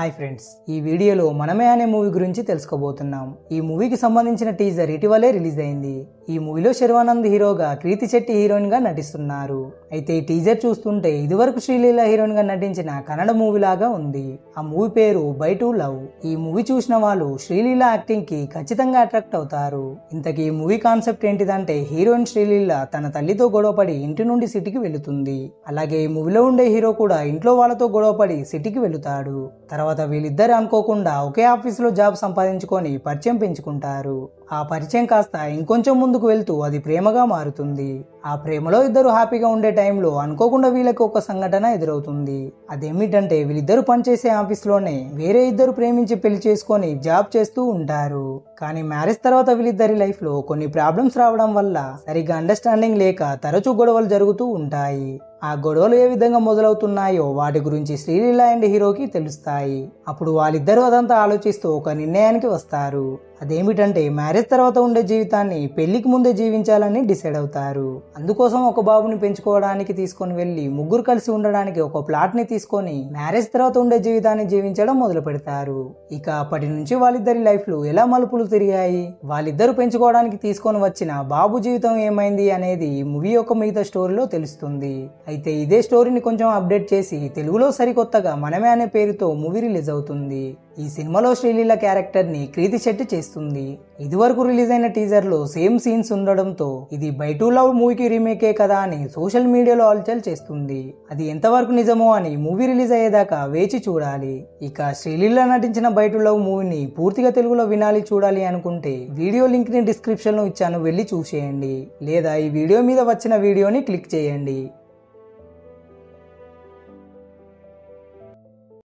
Hi friends, ఈ వీడియోలో మనమే అనే మూవీ గురించి తెలుసుకోబోతున్నాం. ఈ మూవీకి సంబంధించిన టీజర్ ఇటీవలే రిలీజ్ అయింది. ఈ మూవీలో శర్వానంద్ హీరోగా, కృతి శెట్టి హీరోయిన్ గా నటిస్తున్నారు. అయితే ఈ టీజర్ చూస్తుంటే ఇదివరకు శ్రీలీల హీరోయిన్ గా నటించిన కన్నడ మూవీ లాగా ఉంది. ఆ మూవీ పేరు బై టు లవ్. ఈ మూవీ చూసిన వాళ్ళు శ్రీలీల యాక్టింగ్ కి ఖచ్చితంగా అట్రాక్ట్ అవుతారు. ఇంతకీ ఈ మూవీ కాన్సెప్ట్ ఏంటిదంటే, హీరోయిన్ శ్రీలీల తన తల్లితో గొడవపడి ఇంటి నుండి సిటీకి వెళుతుంది. అలాగే ఈ మూవీలో ఉండే హీరో కూడా ఇంట్లో వాళ్ళతో గొడవపడి సిటీకి వెళుతాడు. తర్వాత వీళ్ళిద్దరు అనుకోకుండా ఒకే ఆఫీస్ లో జాబ్ సంపాదించుకొని పరిచయం పెంచుకుంటారు. ఆ పరిచయం కాస్త ఇంకొంచెం ముందుకు వెళ్తూ అది ప్రేమగా మారుతుంది. ఆ ప్రేమలో ఇద్దరు హ్యాపీగా ఉండే టైంలో అనుకోకుండా వీళ్ళకి ఒక సంఘటన ఎదురవుతుంది. అదేమిటంటే, వీళ్ళిద్దరు పనిచేసే ఆఫీస్ లోనే వేరే ఇద్దరు ప్రేమించి పెళ్లి చేసుకొని జాబ్ చేస్తూ ఉంటారు. కానీ మ్యారేజ్ తర్వాత వీళ్ళిద్దరి లైఫ్ లో కొన్ని ప్రాబ్లమ్స్ రావడం వల్ల సరిగ్గా అండర్స్టాండింగ్ లేక తరచూ గొడవలు జరుగుతూ ఉంటాయి. ఆ గొడవలు ఏ విధంగా మొదలవుతున్నాయో వాటి గురించి శ్రీలీల అండ్ హీరోకి తెలుస్తాయి. అప్పుడు వాళ్ళిద్దరూ అదంతా ఆలోచిస్తూ ఒక నిర్ణయానికి వస్తారు. అదేమిటంటే, మ్యారేజ్ తర్వాత ఉండే జీవితాన్ని పెళ్లికి ముందే జీవించాలని డిసైడ్ అవుతారు. అందుకోసం ఒక బాబుని పెంచుకోవడానికి తీసుకొని వెళ్లి ముగ్గురు కలిసి ఉండడానికి ఒక ప్లాట్ ని తీసుకొని మ్యారేజ్ తర్వాత ఉండే జీవితాన్ని జీవించడం మొదలు పెడతారు. ఇక అప్పటి నుంచి వాళ్ళిద్దరి లైఫ్ లో ఎలా మలుపులు తిరిగాయి, వాళ్ళిద్దరు పెంచుకోవడానికి తీసుకొని వచ్చిన బాబు జీవితం ఏమైంది అనేది ఈ మూవీ యొక్క మిగతా స్టోరీలో తెలుస్తుంది. అయితే ఇదే స్టోరీని కొంచెం అప్డేట్ చేసి తెలుగులో సరికొత్తగా మనమే అనే పేరుతో మూవీ రిలీజ్ అవుతుంది. ఈ సినిమాలో శ్రీలీల క్యారెక్టర్ ని కృతి శెట్టి చేస్తుంది. ఇదివరకు రిలీజ్ అయిన టీజర్ లో సేమ్ సీన్స్ ఉండడంతో ఇది బై టు లవ్ మూవీకి రీమేకే కదా అని సోషల్ మీడియాలో హల్చల్ చేస్తుంది. అది ఎంతవరకు నిజమో అని మూవీ రిలీజ్ అయ్యేదాకా వేచి చూడాలి. ఇక శ్రీలీల నటించిన బై టు లవ్ మూవీని పూర్తిగా తెలుగులో వినాలి, చూడాలి అనుకుంటే వీడియో లింక్ ని డిస్క్రిప్షన్ లో ఇచ్చాను, వెళ్ళి చూసేయండి. లేదా ఈ వీడియో మీద వచ్చిన వీడియోని క్లిక్ చేయండి.